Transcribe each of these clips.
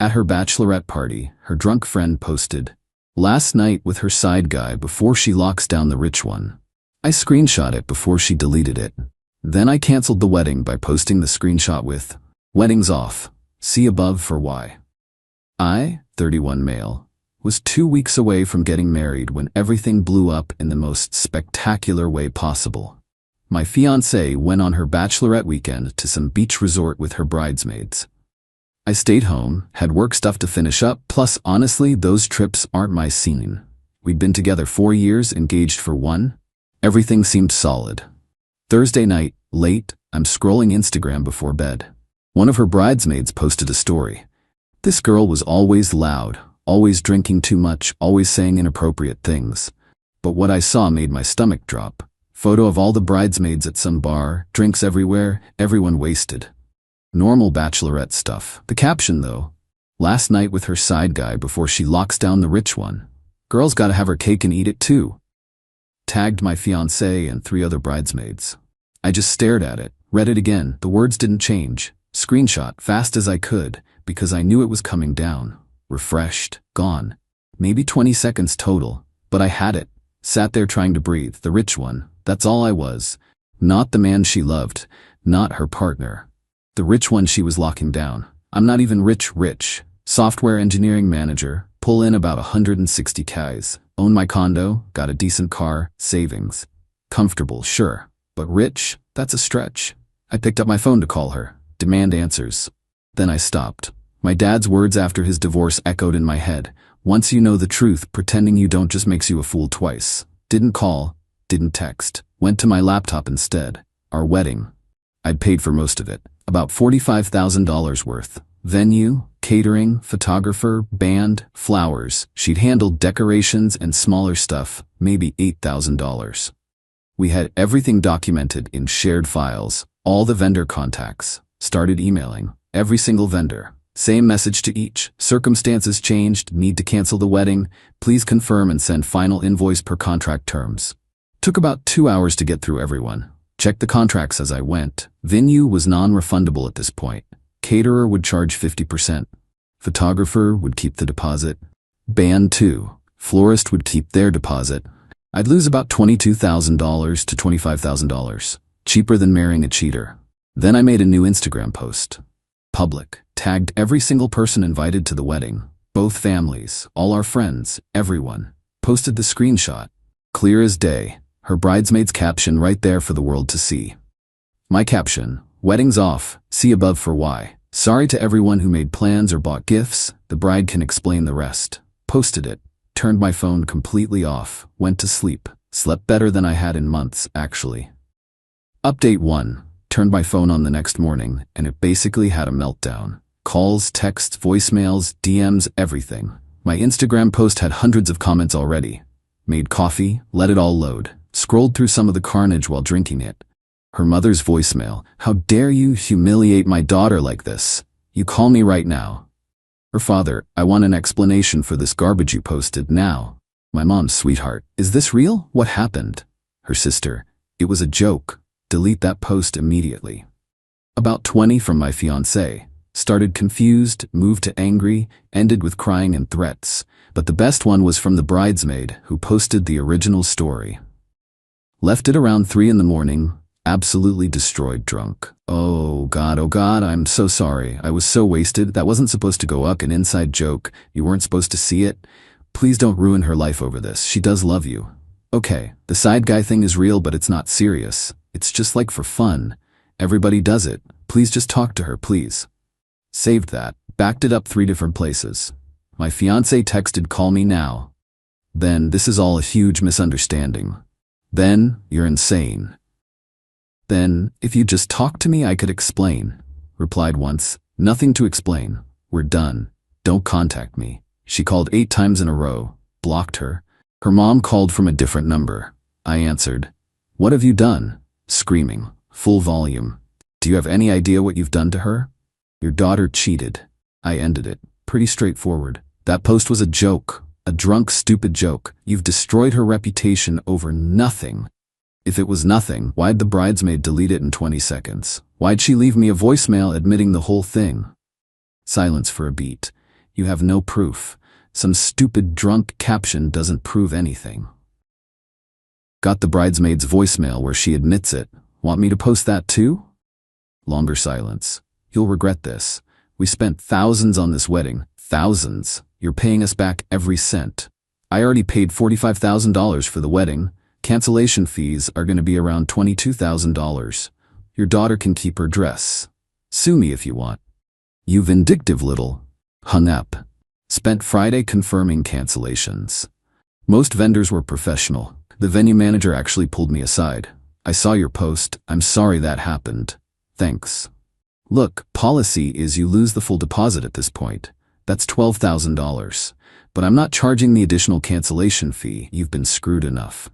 At her bachelorette party, her drunk friend posted, "Last night with her side guy before she locks down the rich one." I screenshot it before she deleted it. Then I canceled the wedding by posting the screenshot with, "Wedding's off. See above for why." I, 31 male, was 2 weeks away from getting married when everything blew up in the most spectacular way possible. My fiancée went on her bachelorette weekend to some beach resort with her bridesmaids. I stayed home, had work stuff to finish up, plus honestly, those trips aren't my scene. We'd been together 4 years, engaged for 1. Everything seemed solid. Thursday night, late, I'm scrolling Instagram before bed. One of her bridesmaids posted a story. This girl was always loud, always drinking too much, always saying inappropriate things. But what I saw made my stomach drop. Photo of all the bridesmaids at some bar, drinks everywhere, everyone wasted. Normal bachelorette stuff. The caption though, "Last night with her side guy before she locks down the rich one. Girl's gotta have her cake and eat it too." Tagged my fiancée and 3 other bridesmaids. I just stared at it, read it again, the words didn't change. Screenshot fast as I could, because I knew it was coming down. Refreshed, gone. Maybe 20 seconds total, but I had it. Sat there trying to breathe, the rich one, that's all I was. Not the man she loved, not her partner. The rich one she was locking down. I'm not even rich. Software engineering manager, pull in about 160 Ks. Own my condo, got a decent car, savings. Comfortable, sure. But rich? That's a stretch. I picked up my phone to call her, demand answers. Then I stopped. My dad's words after his divorce echoed in my head. Once you know the truth, pretending you don't just makes you a fool twice. Didn't call, didn't text. Went to my laptop instead. Our wedding. I'd paid for most of it. About $45,000 worth. Venue, catering, photographer, band, flowers. She'd handled decorations and smaller stuff, maybe $8,000. We had everything documented in shared files, all the vendor contacts. Started emailing every single vendor. Same message to each. Circumstances changed, need to cancel the wedding. Please confirm and send final invoice per contract terms. Took about 2 hours to get through everyone. Checked the contracts as I went. Venue was non-refundable at this point. Caterer would charge 50%. Photographer would keep the deposit. Band too. Florist would keep their deposit. I'd lose about $22,000 to $25,000. Cheaper than marrying a cheater. Then I made a new Instagram post. Public. Tagged every single person invited to the wedding. Both families, all our friends, everyone. Posted the screenshot. Clear as day. Her bridesmaid's caption right there for the world to see. My caption, "Wedding's off, see above for why. Sorry to everyone who made plans or bought gifts, the bride can explain the rest." Posted it, turned my phone completely off, went to sleep, slept better than I had in months, actually. Update 1, turned my phone on the next morning, and it basically had a meltdown. Calls, texts, voicemails, DMs, everything. My Instagram post had hundreds of comments already. Made coffee, let it all load. Scrolled through some of the carnage while drinking it. Her mother's voicemail, "How dare you humiliate my daughter like this? You call me right now." Her father, "I want an explanation for this garbage you posted now." My mom's sweetheart, "Is this real? What happened?" Her sister, "It was a joke. Delete that post immediately." About 20 from my fiancé. Started confused, moved to angry, ended with crying and threats. But the best one was from the bridesmaid who posted the original story. Left it around 3 in the morning, absolutely destroyed drunk. Oh God, I'm so sorry. I was so wasted. That wasn't supposed to go up, an inside joke. You weren't supposed to see it. Please don't ruin her life over this. She does love you. Okay, the side guy thing is real, but it's not serious. It's just like for fun. Everybody does it. Please just talk to her, please. Saved that, backed it up 3 different places. My fiancé texted, "Call me now." Then, "This is all a huge misunderstanding." Then, "You're insane." Then, "If you just talk to me, I could explain." Replied once, "Nothing to explain. We're done. Don't contact me." She called 8 times in a row. Blocked her. Her mom called from a different number. I answered. "What have you done?" Screaming, full volume. "Do you have any idea what you've done to her?" "Your daughter cheated." I ended it. Pretty straightforward. That post was a joke. A drunk, stupid joke. You've destroyed her reputation over nothing. If it was nothing, why'd the bridesmaid delete it in 20 seconds? Why'd she leave me a voicemail admitting the whole thing? Silence for a beat. You have no proof. Some stupid drunk caption doesn't prove anything. Got the bridesmaid's voicemail where she admits it. Want me to post that too? Longer silence. You'll regret this. We spent thousands on this wedding. Thousands. You're paying us back every cent. I already paid $45,000 for the wedding. Cancellation fees are going to be around $22,000. Your daughter can keep her dress. Sue me if you want. You vindictive little. Hung up. Spent Friday confirming cancellations. Most vendors were professional. The venue manager actually pulled me aside. I saw your post. I'm sorry that happened. Thanks. Look, policy is you lose the full deposit at this point. That's $12,000. But I'm not charging the additional cancellation fee. You've been screwed enough.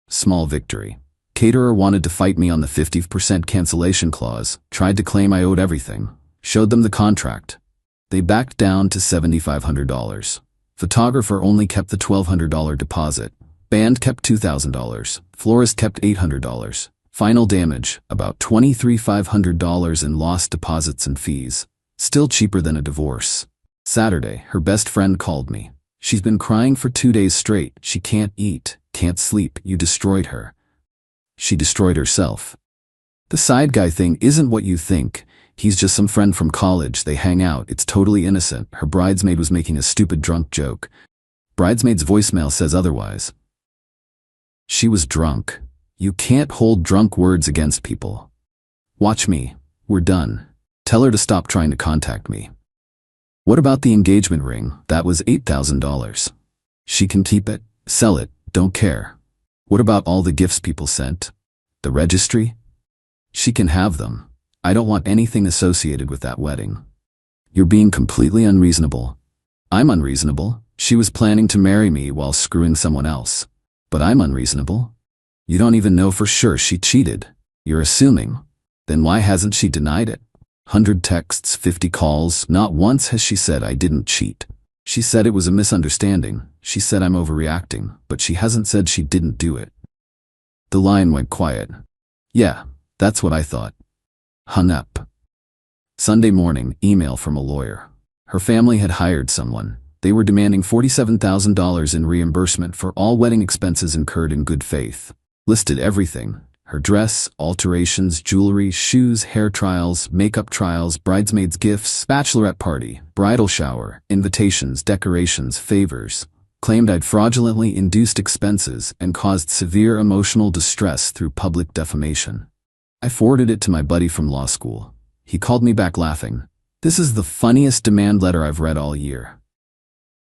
Small victory. Caterer wanted to fight me on the 50% cancellation clause, tried to claim I owed everything. Showed them the contract. They backed down to $7,500. Photographer only kept the $1,200 deposit. Band kept $2,000. Florist kept $800. Final damage, about $23,500 in lost deposits and fees. Still cheaper than a divorce. Saturday, her best friend called me. She's been crying for 2 days straight. She can't eat, can't sleep. You destroyed her. She destroyed herself. The side guy thing isn't what you think. He's just some friend from college. They hang out. It's totally innocent. Her bridesmaid was making a stupid drunk joke. Bridesmaid's voicemail says otherwise. She was drunk. You can't hold drunk words against people. Watch me. We're done. Tell her to stop trying to contact me. What about the engagement ring? That was $8,000. She can keep it, sell it, don't care. What about all the gifts people sent? The registry? She can have them. I don't want anything associated with that wedding. You're being completely unreasonable. I'm unreasonable. She was planning to marry me while screwing someone else. But I'm unreasonable. You don't even know for sure she cheated. You're assuming. Then why hasn't she denied it? 100 texts, 50 calls. Not once has she said I didn't cheat. She said it was a misunderstanding. She said I'm overreacting, but she hasn't said she didn't do it. The line went quiet. Yeah, that's what I thought. Hung up. Sunday morning, email from a lawyer. Her family had hired someone. They were demanding $47,000 in reimbursement for all wedding expenses incurred in good faith. Listed everything. Her dress, alterations, jewelry, shoes, hair trials, makeup trials, bridesmaids' gifts, bachelorette party, bridal shower, invitations, decorations, favors. Claimed I'd fraudulently induced expenses and caused severe emotional distress through public defamation. I forwarded it to my buddy from law school. He called me back laughing. This is the funniest demand letter I've read all year.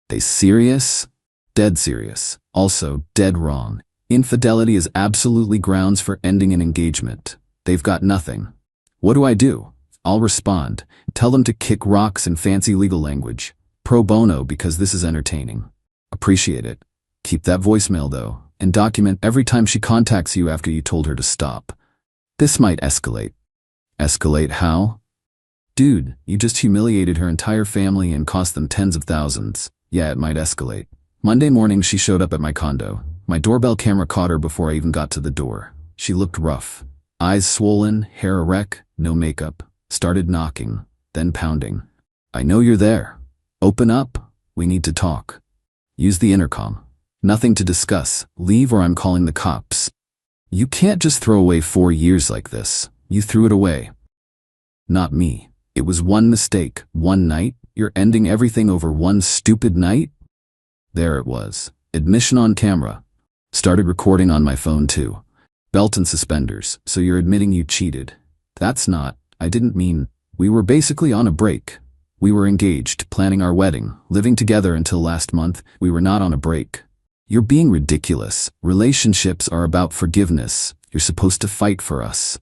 They serious? Dead serious. Also, dead wrong. Infidelity is absolutely grounds for ending an engagement. They've got nothing. What do? I'll respond. Tell them to kick rocks in fancy legal language. Pro bono because this is entertaining. Appreciate it. Keep that voicemail though, and document every time she contacts you after you told her to stop. This might escalate. Escalate how? Dude, you just humiliated her entire family and cost them tens of thousands. Yeah, it might escalate. Monday morning she showed up at my condo. My doorbell camera caught her before I even got to the door. She looked rough. Eyes swollen, hair a wreck, no makeup. Started knocking, then pounding. I know you're there. Open up. We need to talk. Use the intercom. Nothing to discuss. Leave or I'm calling the cops. You can't just throw away 4 years like this. You threw it away. Not me. It was one mistake, one night. You're ending everything over one stupid night? There it was. Admission on camera. Started recording on my phone too. Belt and suspenders, so you're admitting you cheated. That's not, I didn't mean, we were basically on a break. We were engaged, planning our wedding, living together until last month. We were not on a break. You're being ridiculous. Relationships are about forgiveness. You're supposed to fight for us.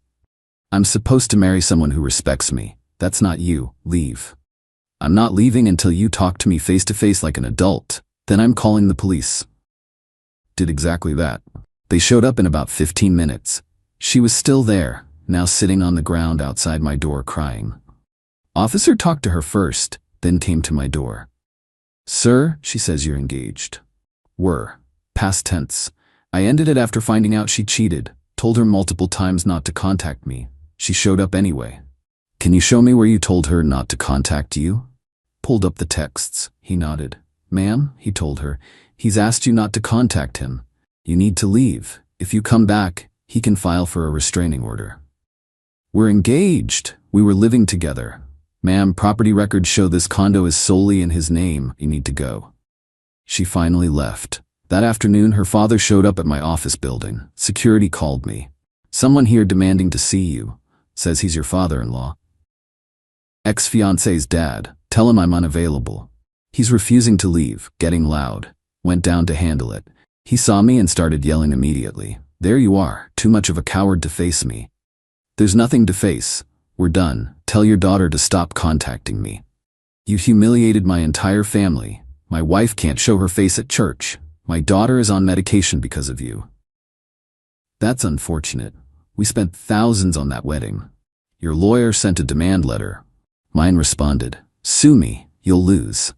I'm supposed to marry someone who respects me. That's not you. Leave. I'm not leaving until you talk to me face to face like an adult. Then I'm calling the police. Did exactly that. They showed up in about 15 minutes. She was still there, now sitting on the ground outside my door crying. Officer talked to her first, then came to my door. Sir, she says you're engaged. Were. Past tense. I ended it after finding out she cheated, told her multiple times not to contact me. She showed up anyway. Can you show me where you told her not to contact you? Pulled up the texts. He nodded. Ma'am, he told her, he's asked you not to contact him. You need to leave. If you come back, he can file for a restraining order. We're engaged. We were living together. Ma'am, property records show this condo is solely in his name. You need to go. She finally left. That afternoon, her father showed up at my office building. Security called me. Someone here demanding to see you. Says he's your father-in-law. Ex-fiancé's dad. Tell him I'm unavailable. He's refusing to leave, getting loud. Went down to handle it. He saw me and started yelling immediately. There you are, too much of a coward to face me. There's nothing to face. We're done. Tell your daughter to stop contacting me. You humiliated my entire family. My wife can't show her face at church. My daughter is on medication because of you. That's unfortunate. We spent thousands on that wedding. Your lawyer sent a demand letter. Mine responded, sue me, you'll lose.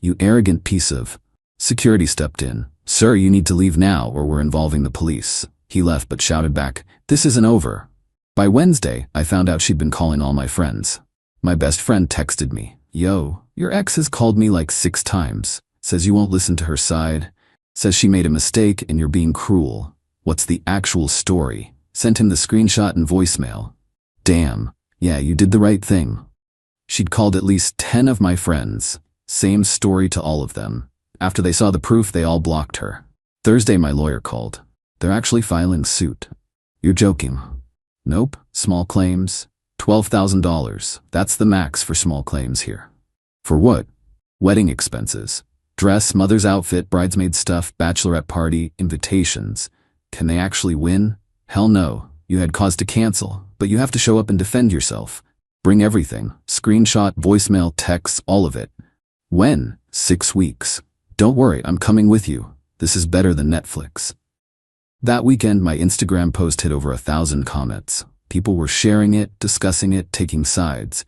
You arrogant piece of... Security stepped in. Sir, you need to leave now or we're involving the police. He left but shouted back, this isn't over. By Wednesday, I found out she'd been calling all my friends. My best friend texted me, yo, your ex has called me like 6 times. Says you won't listen to her side. Says she made a mistake and you're being cruel. What's the actual story? Sent him the screenshot and voicemail. Damn, yeah, you did the right thing. She'd called at least 10 of my friends. Same story to all of them. After they saw the proof, they all blocked her. Thursday, my lawyer called. They're actually filing suit. You're joking. Nope, small claims. $12,000. That's the max for small claims here. For what? Wedding expenses. Dress, mother's outfit, bridesmaid stuff, bachelorette party, invitations. Can they actually win? Hell no. You had cause to cancel, but you have to show up and defend yourself. Bring everything. Screenshot, voicemail, texts, all of it. When? 6 weeks. Don't worry, I'm coming with you. This is better than Netflix. That weekend, my Instagram post hit over 1,000 comments. People were sharing it, discussing it, taking sides.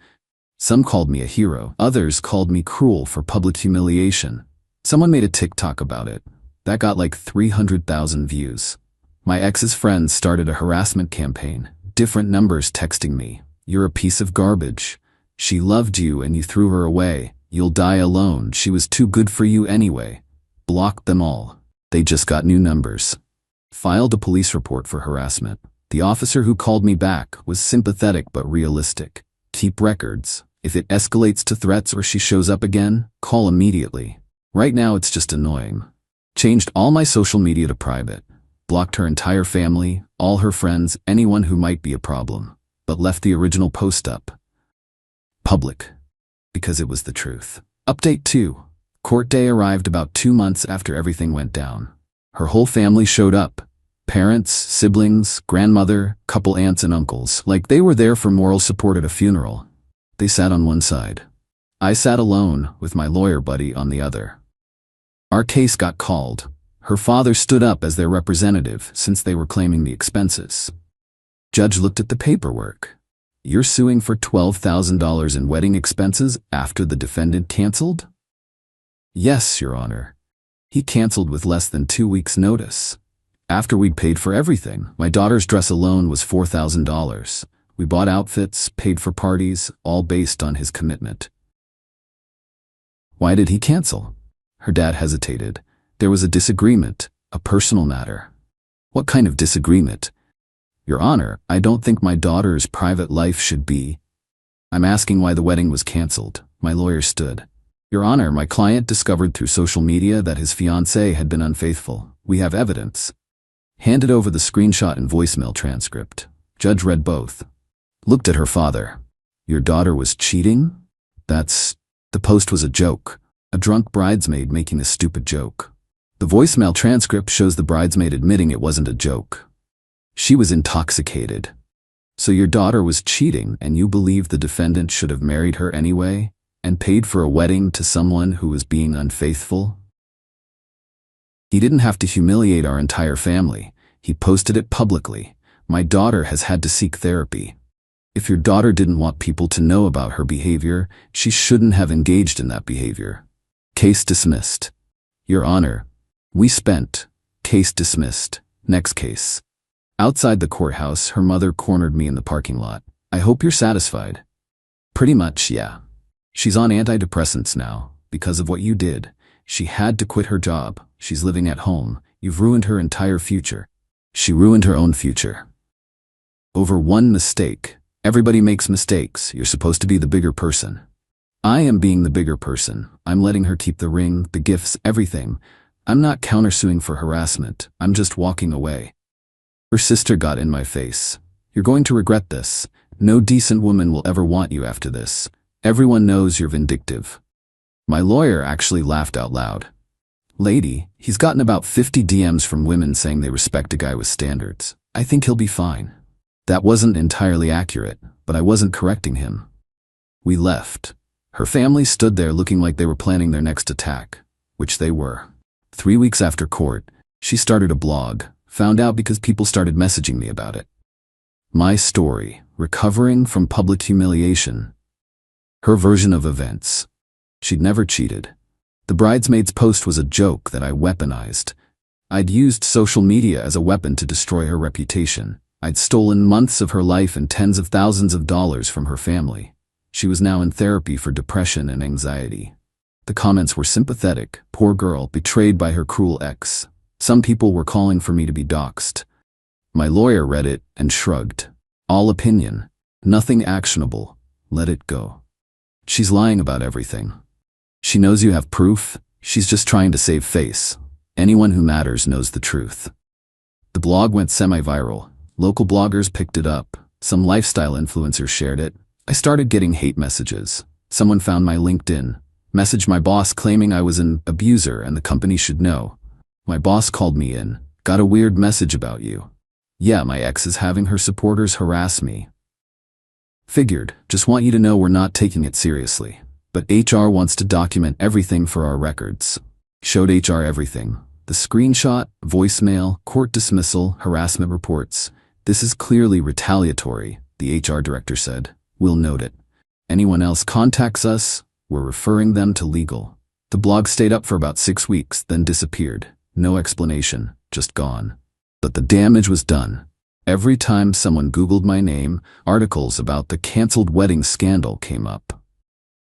Some called me a hero. Others called me cruel for public humiliation. Someone made a TikTok about it. That got like 300,000 views. My ex's friends started a harassment campaign. Different numbers texting me. You're a piece of garbage. She loved you and you threw her away. You'll die alone. She was too good for you anyway. Blocked them all. They just got new numbers. Filed a police report for harassment. The officer who called me back was sympathetic but realistic. Keep records. If it escalates to threats or she shows up again, call immediately. Right now it's just annoying. Changed all my social media to private. Blocked her entire family, all her friends, anyone who might be a problem. But left the original post up. Public. Because it was the truth. Update 2. Court day arrived about 2 months after everything went down. Her whole family showed up. Parents, siblings, grandmother, couple aunts and uncles, like they were there for moral support at a funeral. They sat on one side. I sat alone, with my lawyer buddy on the other. Our case got called. Her father stood up as their representative since they were claiming the expenses. Judge looked at the paperwork. You're suing for $12,000 in wedding expenses after the defendant canceled? Yes, Your Honor. He canceled with less than 2 weeks' notice. After we'd paid for everything, my daughter's dress alone was $4,000. We bought outfits, paid for parties, all based on his commitment. Why did he cancel? Her dad hesitated. There was a disagreement, a personal matter. What kind of disagreement? Your Honor, I don't think my daughter's private life should be. I'm asking why the wedding was canceled. My lawyer stood. Your Honor, my client discovered through social media that his fiancée had been unfaithful. We have evidence. Handed over the screenshot and voicemail transcript. Judge read both. Looked at her father. Your daughter was cheating? The post was a joke. A drunk bridesmaid making a stupid joke. The voicemail transcript shows the bridesmaid admitting it wasn't a joke. She was intoxicated. So your daughter was cheating and you believe the defendant should have married her anyway and paid for a wedding to someone who was being unfaithful? He didn't have to humiliate our entire family. He posted it publicly. My daughter has had to seek therapy. If your daughter didn't want people to know about her behavior, she shouldn't have engaged in that behavior. Case dismissed. Your Honor, we spent. Case dismissed. Next case. Outside the courthouse, her mother cornered me in the parking lot. I hope you're satisfied. Pretty much, yeah. She's on antidepressants now, because of what you did. She had to quit her job. She's living at home. You've ruined her entire future. She ruined her own future. Over one mistake. Everybody makes mistakes. You're supposed to be the bigger person. I am being the bigger person. I'm letting her keep the ring, the gifts, everything. I'm not countersuing for harassment. I'm just walking away. Her sister got in my face. You're going to regret this. No decent woman will ever want you after this. Everyone knows you're vindictive. My lawyer actually laughed out loud. Lady, he's gotten about 50 DMs from women saying they respect a guy with standards. I think he'll be fine. That wasn't entirely accurate, but I wasn't correcting him. We left. Her family stood there looking like they were planning their next attack, which they were. 3 weeks after court, she started a blog, found out because people started messaging me about it. My story, recovering from public humiliation. Her version of events. She'd never cheated. The bridesmaid's post was a joke that I weaponized. I'd used social media as a weapon to destroy her reputation. I'd stolen months of her life and tens of thousands of dollars from her family. She was now in therapy for depression and anxiety. The comments were sympathetic. Poor girl, betrayed by her cruel ex. Some people were calling for me to be doxxed. My lawyer read it and shrugged. All opinion. Nothing actionable. Let it go. She's lying about everything. She knows you have proof. She's just trying to save face. Anyone who matters knows the truth. The blog went semi-viral. Local bloggers picked it up. Some lifestyle influencers shared it. I started getting hate messages. Someone found my LinkedIn, messaged my boss claiming I was an abuser and the company should know. My boss called me in. Got a weird message about you. Yeah, my ex is having her supporters harass me. Figured, just want you to know we're not taking it seriously. But HR wants to document everything for our records. Showed HR everything. The screenshot, voicemail, court dismissal, harassment reports. This is clearly retaliatory, the HR director said. We'll note it. Anyone else contacts us, we're referring them to legal. The blog stayed up for about 6 weeks, then disappeared. No explanation, just gone. But the damage was done. Every time someone Googled my name, articles about the canceled wedding scandal came up.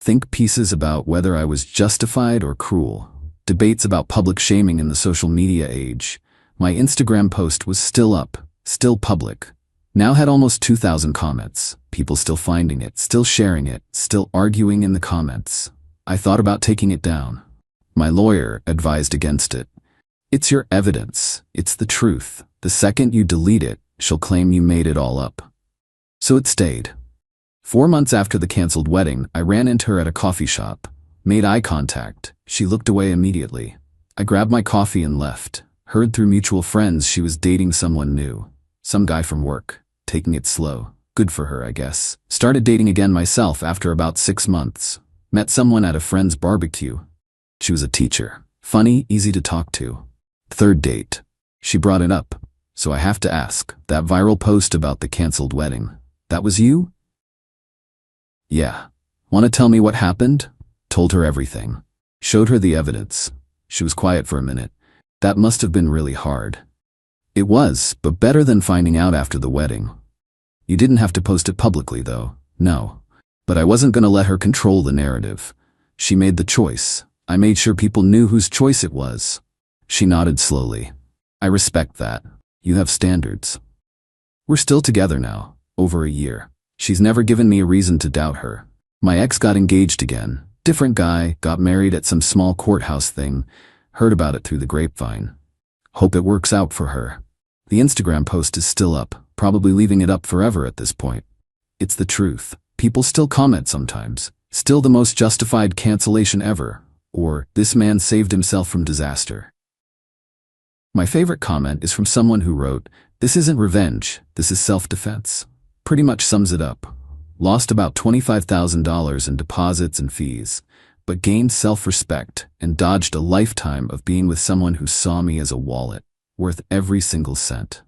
Think pieces about whether I was justified or cruel. Debates about public shaming in the social media age. My Instagram post was still up, still public. Now had almost 2,000 comments. People still finding it, still sharing it, still arguing in the comments. I thought about taking it down. My lawyer advised against it. It's your evidence. It's the truth. The second you delete it, she'll claim you made it all up. So it stayed. 4 months after the canceled wedding, I ran into her at a coffee shop. Made eye contact. She looked away immediately. I grabbed my coffee and left. Heard through mutual friends she was dating someone new. Some guy from work. Taking it slow. Good for her, I guess. Started dating again myself after about 6 months. Met someone at a friend's barbecue. She was a teacher. Funny, easy to talk to. 3rd date. She brought it up. So I have to ask, that viral post about the canceled wedding, that was you? Yeah. Want to tell me what happened? Told her everything. Showed her the evidence. She was quiet for a minute. That must have been really hard. It was, but better than finding out after the wedding. You didn't have to post it publicly, though. No. But I wasn't going to let her control the narrative. She made the choice. I made sure people knew whose choice it was. She nodded slowly. I respect that. You have standards. We're still together now, over a year. She's never given me a reason to doubt her. My ex got engaged again. Different guy, got married at some small courthouse thing. Heard about it through the grapevine. Hope it works out for her. The Instagram post is still up, probably leaving it up forever at this point. It's the truth. People still comment sometimes. Still the most justified cancellation ever. Or, this man saved himself from disaster. My favorite comment is from someone who wrote, "This isn't revenge, this is self-defense." Pretty much sums it up. Lost about $25,000 in deposits and fees, but gained self-respect and dodged a lifetime of being with someone who saw me as a wallet, worth every single cent.